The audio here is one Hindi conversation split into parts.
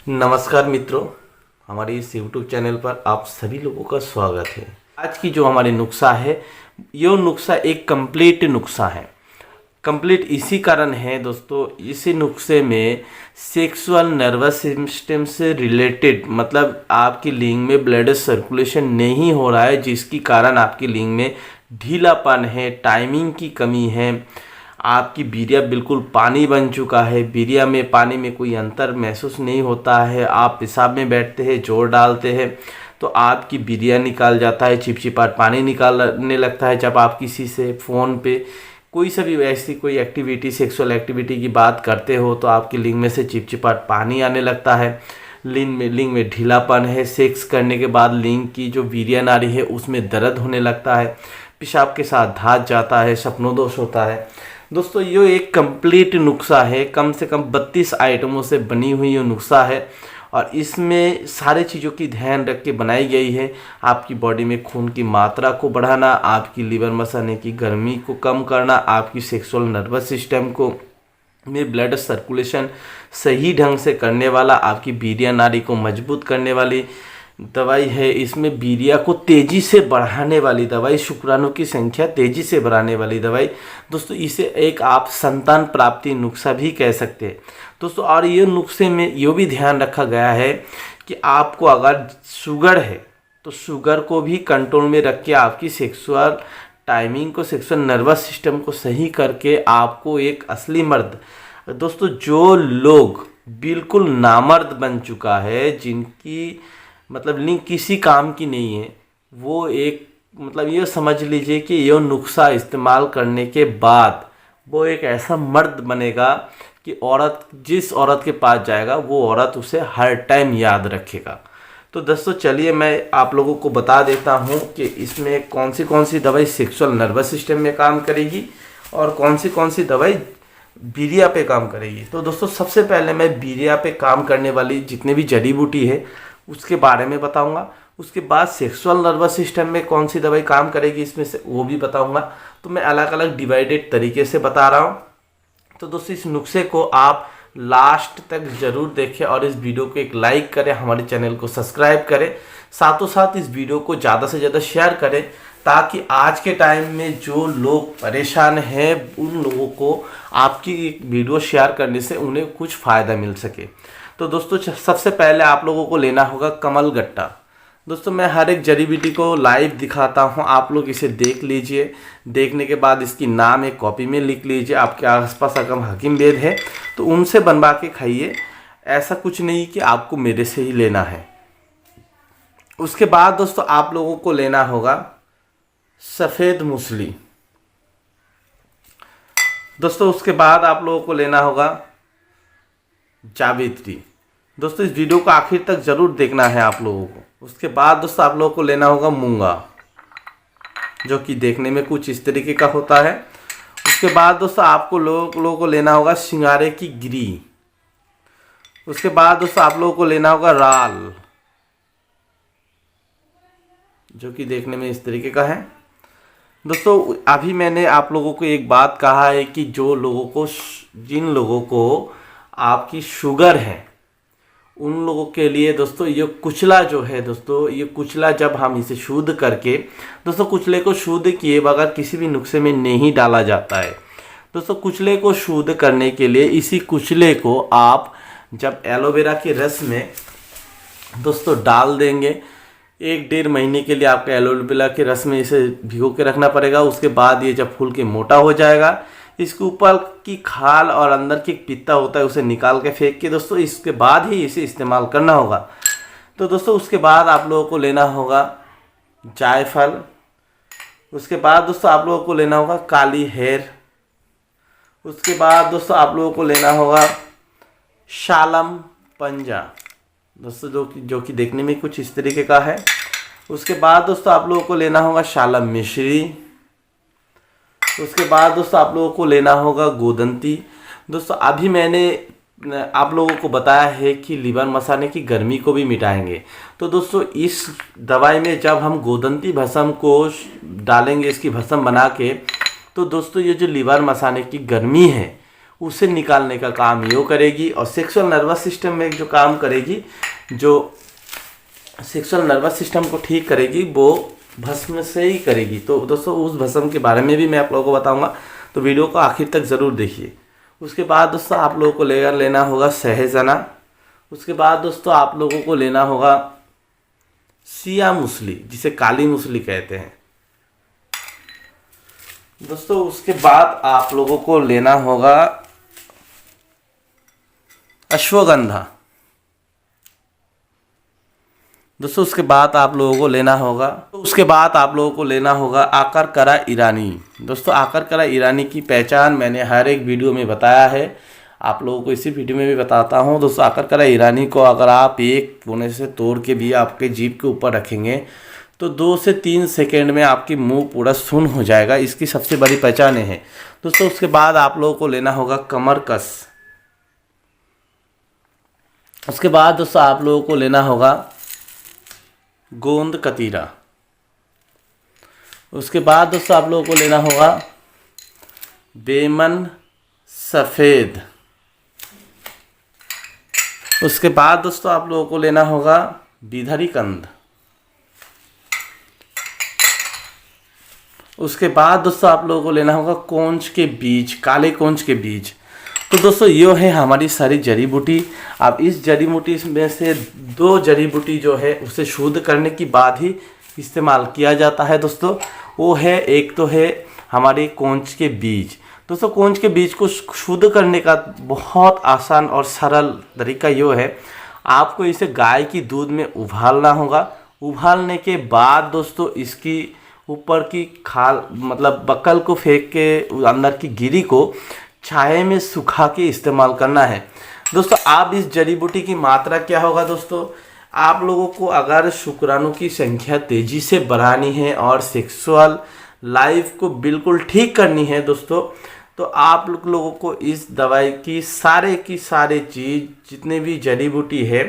नमस्कार मित्रों, हमारे इस YouTube चैनल पर आप सभी लोगों का स्वागत है। आज की जो हमारी नुस्खा है, ये नुस्खा एक कंप्लीट नुस्खा है। कंप्लीट इसी कारण है दोस्तों, इसी नुस्खे में सेक्सुअल नर्वस सिस्टम से रिलेटेड मतलब आपकी लिंग में ब्लड सर्कुलेशन नहीं हो रहा है, जिसकी कारण आपकी लिंग में ढीलापन है, टाइमिंग की कमी है, आपकी बीरिया बिल्कुल पानी बन चुका है, बीरिया में पानी में कोई अंतर महसूस नहीं होता है, आप पेशाब में बैठते हैं, जोर डालते हैं तो आपकी बीरिया निकाल जाता है, चिपचिपाट पानी निकालने लगता है। जब आप किसी से फ़ोन पे कोई सा भी ऐसी कोई एक्टिविटी, सेक्सुअल एक्टिविटी की बात करते हो तो आपकी लिंग में से चिपचिपाट पानी आने लगता है, लिंग में ढीलापन है, सेक्स करने के बाद लिंग की जो वीर्य नाड़ी है उसमें दर्द होने लगता है, पेशाब के साथ धात जाता है, सपनों दोष होता है। दोस्तों ये एक कंप्लीट नुस्खा है, कम से कम 32 आइटमों से बनी हुई ये नुस्खा है और इसमें सारे चीज़ों की ध्यान रख के बनाई गई है। आपकी बॉडी में खून की मात्रा को बढ़ाना, आपकी लीवर मसाने की गर्मी को कम करना, आपकी सेक्सुअल नर्वस सिस्टम को में ब्लड सर्कुलेशन सही ढंग से करने वाला, आपकी बीरिया नाड़ी को मजबूत करने वाली दवाई है। इसमें बीरिया को तेज़ी से बढ़ाने वाली दवाई, शुक्राणु की संख्या तेज़ी से बढ़ाने वाली दवाई। दोस्तों इसे एक आप संतान प्राप्ति नुस्खा भी कह सकते हैं दोस्तों। और ये नुस्खे में ये भी ध्यान रखा गया है कि आपको अगर शुगर है तो शुगर को भी कंट्रोल में रख के आपकी सेक्सुअल टाइमिंग को, सेक्सुअल नर्वस सिस्टम को सही करके आपको एक असली मर्द, दोस्तों जो लोग बिल्कुल नामर्द बन चुका है, जिनकी मतलब लिंग किसी काम की नहीं है, वो एक मतलब ये समझ लीजिए कि ये नुस्खा इस्तेमाल करने के बाद वो एक ऐसा मर्द बनेगा कि औरत जिस औरत के पास जाएगा वो औरत उसे हर टाइम याद रखेगा। तो दोस्तों चलिए मैं आप लोगों को बता देता हूँ कि इसमें कौन सी दवाई सेक्सुअल नर्वस सिस्टम में काम करेगी और कौन सी दवाई बीरिया पे काम करेगी। तो दोस्तों सबसे पहले मैं बीरिया पे काम करने वाली जितने भी जड़ी बूटी है उसके बारे में बताऊंगा। उसके बाद सेक्सुअल नर्वस सिस्टम में कौन सी दवाई काम करेगी इसमें से वो भी बताऊंगा। तो मैं अलग अलग डिवाइडेड तरीके से बता रहा हूँ। तो दोस्तों इस नुस्खे को आप लास्ट तक ज़रूर देखें और इस वीडियो को एक लाइक करें, हमारे चैनल को सब्सक्राइब करें, साथों साथ इस वीडियो को ज़्यादा से ज़्यादा शेयर करें ताकि आज के टाइम में जो लोग परेशान हैं उन लोगों को आपकी एक वीडियो शेयर करने से उन्हें कुछ फ़ायदा मिल सके। तो दोस्तों सबसे पहले आप लोगों को लेना होगा कमल गट्टा। दोस्तों मैं हर एक जड़ी बूटी को लाइव दिखाता हूं, आप लोग इसे देख लीजिए। देखने के बाद इसकी नाम एक कॉपी में लिख लीजिए। आपके आसपास अगर हकीम वैद्य है तो उनसे बनवा के खाइए, ऐसा कुछ नहीं कि आपको मेरे से ही लेना है। उसके बाद दोस्तों आप लोगों को लेना होगा सफ़ेद मूसली। दोस्तों उसके बाद आप लोगों को लेना होगा जावित्री। दोस्तों इस वीडियो को आखिर तक जरूर देखना है आप लोगों को। उसके बाद दोस्तों आप लोगों को लेना होगा मूंगा, जो कि देखने में कुछ इस तरीके का होता है। उसके बाद दोस्तों आपको लोगों को लेना होगा सिंगारे की गिरी। उसके बाद दोस्तों आप लोगों को लेना होगा राल, जो कि देखने में इस तरीके का है। दोस्तों अभी मैंने आप लोगों को एक बात कहा है कि जिन लोगों को आपकी शुगर है उन लोगों के लिए दोस्तों ये कुचला जो है, दोस्तों ये कुचला जब हम इसे शुद्ध करके, दोस्तों कुचले को शुद्ध किए बगैर किसी भी नुस्खे में नहीं डाला जाता है। दोस्तों कुचले को शुद्ध करने के लिए इसी कुचले को आप जब एलोवेरा के रस में दोस्तों डाल देंगे, 1-1.5 महीने के लिए आपका एलोवेरा के रस में इसे भिगो के रखना पड़ेगा। उसके बाद ये जब फूल के मोटा हो जाएगा, इसके ऊपर की खाल और अंदर की पित्ता होता है उसे निकाल के फेंक के दोस्तों इसके बाद ही इसे इस्तेमाल करना होगा। तो दोस्तों उसके बाद आप लोगों को लेना होगा जायफल। उसके बाद दोस्तों आप लोगों को लेना होगा काली हेर। उसके बाद दोस्तों आप लोगों को लेना होगा शालम पंजा, दोस्तों जो कि देखने में कुछ इस तरीके का है। उसके बाद दोस्तों आप लोगों को लेना होगा शालम मिश्री। उसके बाद दोस्तों आप लोगों को लेना होगा गोदंती। दोस्तों अभी मैंने आप लोगों को बताया है कि लीवर मसाने की गर्मी को भी मिटाएंगे। तो दोस्तों इस दवाई में जब हम गोदंती भस्म को डालेंगे, इसकी भस्म बना के, तो दोस्तों ये जो लीवर मसाने की गर्मी है उसे निकालने का काम यो करेगी। और सेक्सुअल नर्वस सिस्टम में जो काम करेगी, जो सेक्सुअल नर्वस सिस्टम को ठीक करेगी, वो भस्म से ही करेगी। तो दोस्तों उस भस्म के बारे में भी मैं आप लोगों को बताऊंगा, तो वीडियो को आखिर तक ज़रूर देखिए। उसके बाद दोस्तों आप लोगों को लेना होगा सहजना। उसके बाद दोस्तों आप लोगों को लेना होगा सिया मूसली, जिसे काली मूसली कहते हैं दोस्तों। उसके बाद आप लोगों को लेना होगा अश्वगंधा दोस्तों। उसके बाद आप लोगों को लेना होगा आकरकरा ईरानी दोस्तों। आकरकरा ईरानी की पहचान मैंने हर एक वीडियो में बताया है, आप लोगों को इसी वीडियो में भी बताता हूं दोस्तों। आकरकरा ईरानी को अगर आप एक कोने से तोड़ के भी आपके जीभ के ऊपर रखेंगे तो 2 से 3 सेकेंड में आपकी मुंह पूरा सुन्न हो जाएगा। इसकी सबसे बड़ी पहचान है दोस्तों। उसके बाद आप लोगों को लेना होगा कमरकस। उसके बाद दोस्तों आप लोगों को लेना होगा गोंद कतीरा। उसके बाद दोस्तों आप लोगों को लेना होगा बेमन सफ़ेद। उसके बाद दोस्तों आप लोगों को लेना होगा बिधरी कंद। उसके बाद दोस्तों आप लोगों को लेना होगा कोंच के बीज, काले कोंच के बीज। तो दोस्तों ये है हमारी सारी जड़ी बूटी। अब इस जड़ी बूटी में से 2 जड़ी बूटी जो है उसे शुद्ध करने के बाद ही इस्तेमाल किया जाता है दोस्तों। वो है, एक तो है हमारे कोंच के बीज दोस्तों। कोंच के बीज को शुद्ध करने का बहुत आसान और सरल तरीका ये है, आपको इसे गाय की दूध में उबालना होगा। उबालने के बाद दोस्तों इसकी ऊपर की खाल मतलब बकल को फेंक के अंदर की गिरी को छाये में सुखा के इस्तेमाल करना है दोस्तों। आप इस जड़ी बूटी की मात्रा क्या होगा दोस्तों, आप लोगों को अगर शुक्राणु की संख्या तेजी से बढ़ानी है और सेक्सुअल लाइफ को बिल्कुल ठीक करनी है दोस्तों, तो आप लोगों को इस दवाई की सारे चीज़ जितने भी जड़ी बूटी है,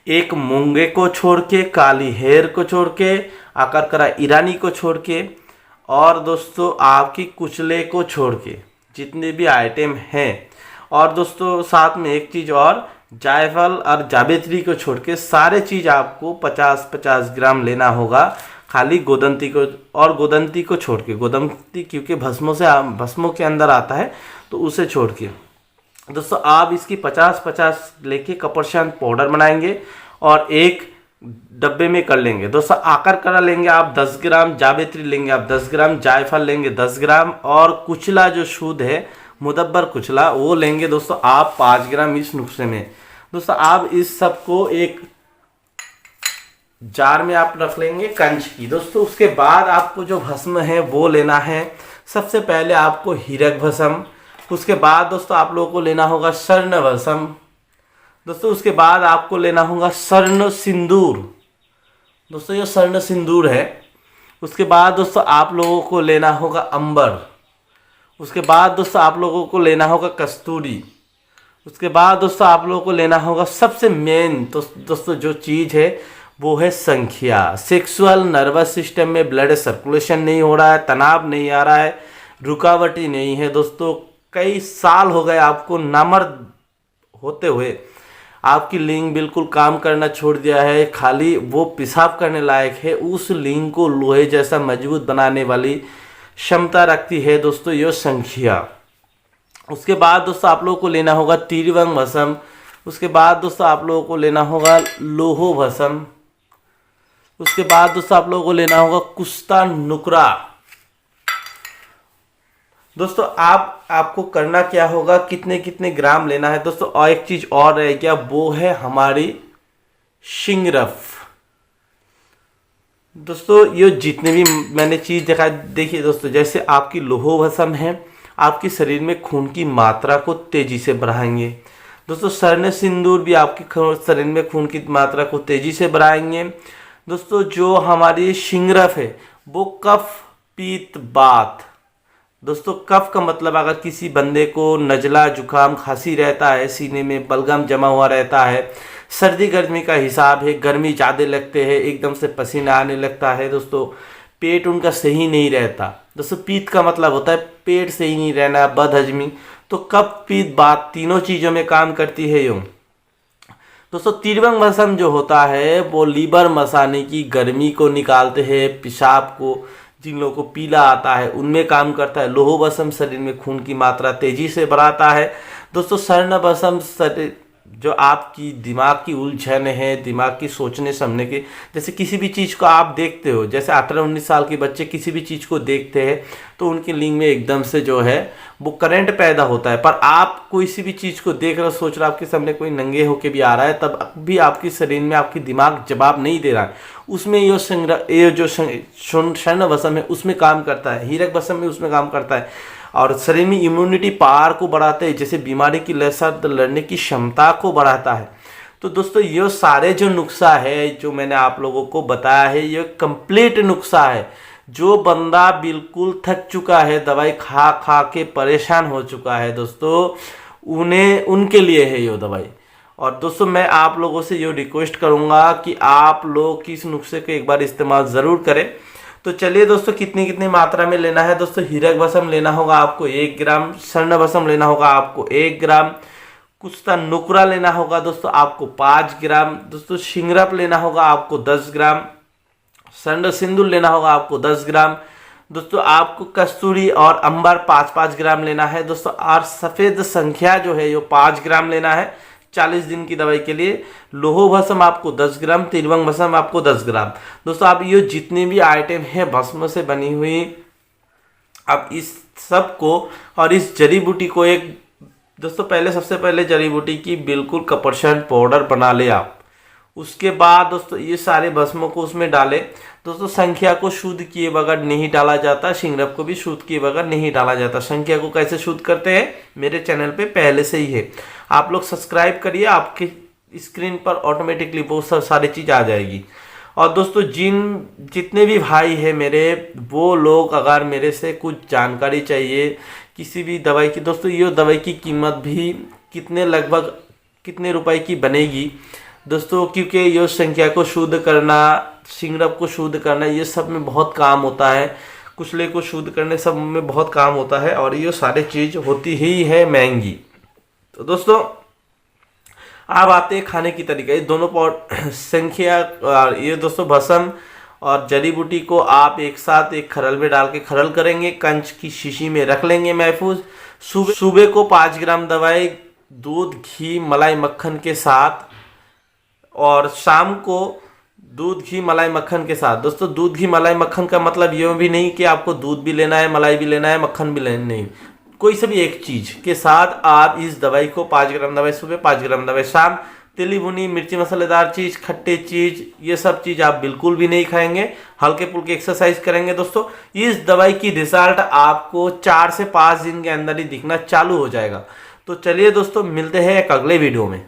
एक मूंगे को छोड़ के, काली हेर को छोड़ के, आकरकरा ईरानी को छोड़ के, और दोस्तों आपकी कुचले को छोड़ के जितने भी आइटम हैं, और दोस्तों साथ में एक चीज़ और, जायफल और जावित्री को छोड़ के सारे चीज़ आपको 50-50 ग्राम लेना होगा। खाली गोदंती को और गोदंती को छोड़ के, गोदंती क्योंकि भस्मों के अंदर आता है तो उसे छोड़ के दोस्तों आप इसकी 50-50 लेके कपरशान पाउडर बनाएंगे और एक डब्बे में कर लेंगे दोस्तों। आकरकरा लेंगे आप 10 ग्राम, जावित्री लेंगे आप 10 ग्राम, जायफल लेंगे 10 ग्राम, और कुचला जो शुद्ध है मुदब्बर कुचला वो लेंगे दोस्तों आप 5 ग्राम इस नुस्खे में दोस्तों। आप इस सब को एक जार में आप रख लेंगे कंच की दोस्तों। उसके बाद आपको जो भस्म है वो लेना है। सबसे पहले आपको हीरक भस्म, उसके बाद दोस्तों आप लोगों को लेना होगा स्वर्ण भस्म दोस्तों। उसके बाद आपको लेना होगा स्वर्ण सिंदूर दोस्तों, ये स्वर्ण सिंदूर है। उसके बाद दोस्तों आप लोगों को लेना होगा अंबर। उसके बाद दोस्तों आप लोगों को लेना होगा कस्तूरी। उसके बाद दोस्तों आप लोगों को लेना होगा सबसे मेन दोस्तों जो चीज़ है वो है संख्या। सेक्सुअल नर्वस सिस्टम में ब्लड सर्कुलेशन नहीं हो रहा है, तनाव नहीं आ रहा है, रुकावट ही नहीं है दोस्तों, कई साल हो गए आपको नामर्द होते हुए, आपकी लिंग बिल्कुल काम करना छोड़ दिया है, खाली वो पेशाब करने लायक है, उस लिंग को लोहे जैसा मजबूत बनाने वाली क्षमता रखती है दोस्तों ये संख्या। उसके बाद दोस्तों आप लोगों को लेना होगा तिरुवंग भस्म। उसके बाद दोस्तों आप लोगों को लेना होगा लोहो भस्म। उसके बाद दोस्तों आप लोगों को लेना होगा कुस्ता नुकरा दोस्तों। आपको करना क्या होगा, कितने कितने ग्राम लेना है दोस्तों। और एक चीज और रह गया, वो है हमारी शिंगरफ दोस्तों। ये जितने भी मैंने चीज देखा, देखिए दोस्तों, जैसे आपकी लोहो भस्म है, आपकी शरीर में खून की मात्रा को तेजी से बढ़ाएंगे दोस्तों। स्वर्ण सिंदूर भी आपके शरीर में खून की मात्रा को तेजी से बढ़ाएंगे दोस्तों। जो हमारी शिंगरफ है वो कफ पीत बात दोस्तों। कफ का मतलब अगर किसी बंदे को नजला जुकाम खांसी रहता है, सीने में बलगम जमा हुआ रहता है, सर्दी गर्मी का हिसाब है, गर्मी ज़्यादा लगते हैं, एकदम से पसीना आने लगता है दोस्तों, पेट उनका सही नहीं रहता दोस्तों। पीत का मतलब होता है पेट सही नहीं रहना, बदहजमी तो कफ पित्त वात तीनों चीज़ों में काम करती है यूँ। दोस्तों त्रिभंग भस्म जो होता है वो लीवर मसाने की गर्मी को निकालते हैं, पेशाब को, जिन लोगों को पीला आता है उनमें काम करता है। लोह भस्म शरीर में खून की मात्रा तेजी से बढ़ाता है। दोस्तों स्वर्ण भस्म शरीर जो आपकी दिमाग की उलझन है, दिमाग की सोचने समझने की, जैसे किसी भी चीज़ को आप देखते हो, जैसे 18-19 साल के बच्चे किसी भी चीज़ को देखते हैं तो उनके लिंग में एकदम से जो है वो करंट पैदा होता है। पर आप किसी भी चीज़ को देख रहे हो, सोच रहे हो, आपके सामने कोई नंगे होके भी आ रहा है, तब भी आपके शरीर में आपकी दिमाग जवाब नहीं दे रहा है। उसमें ये जो स्वर्ण भस्म है उसमें काम करता है, हीरक भस्म में उसमें काम करता है और शरीर में इम्यूनिटी पावर को बढ़ाते हैं, जैसे बीमारी की लड़ने की क्षमता को बढ़ाता है। तो दोस्तों ये सारे जो नुस्खा है जो मैंने आप लोगों को बताया है, ये कंप्लीट नुस्खा है। जो बंदा बिल्कुल थक चुका है, दवाई खा खा के परेशान हो चुका है दोस्तों, उनके लिए है ये दवाई। और दोस्तों मैं आप लोगों से ये रिक्वेस्ट करूँगा कि आप लोग इस नुस्खे को एक बार इस्तेमाल ज़रूर करें। तो चलिए दोस्तों कितनी मात्रा में लेना है। दोस्तों हीरक भस्म लेना होगा आपको 1 ग्राम, स्वर्ण भस्म लेना होगा आपको 1 ग्राम, कुत्ता नुकरा लेना होगा दोस्तों आपको 5 ग्राम, दोस्तों शिंगरप लेना होगा आपको 10 ग्राम, स्वर्ण सिंदूर लेना होगा आपको 10 ग्राम, दोस्तों आपको कस्तूरी और अंबर 5-5 ग्राम लेना है दोस्तों। और सफ़ेद संख्या जो है ये 5 ग्राम लेना है 40 दिन की दवाई के लिए। लोह भस्म आपको 10 ग्राम, त्रिभंग भस्म आपको 10 ग्राम। दोस्तों आप ये जितने भी आइटम हैं भस्म से बनी हुई, आप इस सब को और इस जड़ी बूटी को एक दोस्तों पहले सबसे पहले जड़ी बूटी की बिल्कुल कपरशन पाउडर बना ले आप। उसके बाद दोस्तों ये सारे भस्मों को उसमें डालें। दोस्तों संख्या को शुद्ध किए बगैर नहीं डाला जाता, शिंगरप को भी शुद्ध किए बगैर नहीं डाला जाता। संख्या को कैसे शुद्ध करते हैं मेरे चैनल पे पहले से ही है, आप लोग सब्सक्राइब करिए, आपके स्क्रीन पर ऑटोमेटिकली बहुत सारी चीज़ आ जाएगी। और दोस्तों जितने भी भाई हैं मेरे, वो लोग अगर मेरे से कुछ जानकारी चाहिए किसी भी दवाई की, दोस्तों ये दवाई की कीमत भी लगभग कितने रुपए की बनेगी दोस्तों, क्योंकि ये संख्या को शुद्ध करना, शिंगरप को शुद्ध करना, ये सब में बहुत काम होता है, कुचले को शुद्ध करने सब में बहुत काम होता है और ये सारी चीज़ होती ही है महंगी। तो दोस्तों अब आते हैं खाने की तरीका। ये दोनों संख्या और ये दोस्तों भस्म और जड़ी बूटी को आप एक साथ एक खरल में डाल के खरल करेंगे, कंच की शीशी में रख लेंगे महफूज। सुबह को 5 ग्राम दवाई दूध, घी, मलाई, मक्खन के साथ, और शाम को दूध, घी, मलाई, मक्खन के साथ। दोस्तों दूध, घी, मलाई, मक्खन का मतलब ये भी नहीं कि आपको दूध भी लेना है, मलाई भी लेना है, मक्खन भी लेना नहीं, कोई सा भी एक चीज़ के साथ आप इस दवाई को 5 ग्राम दवाई सुबह, 5 ग्राम दवाई शाम, तेली भुनी मिर्ची मसालेदार चीज़, खट्टे चीज़, ये सब चीज़ आप बिल्कुल भी नहीं खाएंगे। हल्के फुल्के एक्सरसाइज करेंगे दोस्तों। इस दवाई की रिजल्ट आपको 4 से 5 दिन के अंदर ही दिखना चालू हो जाएगा। तो चलिए दोस्तों मिलते हैं एक अगले वीडियो में।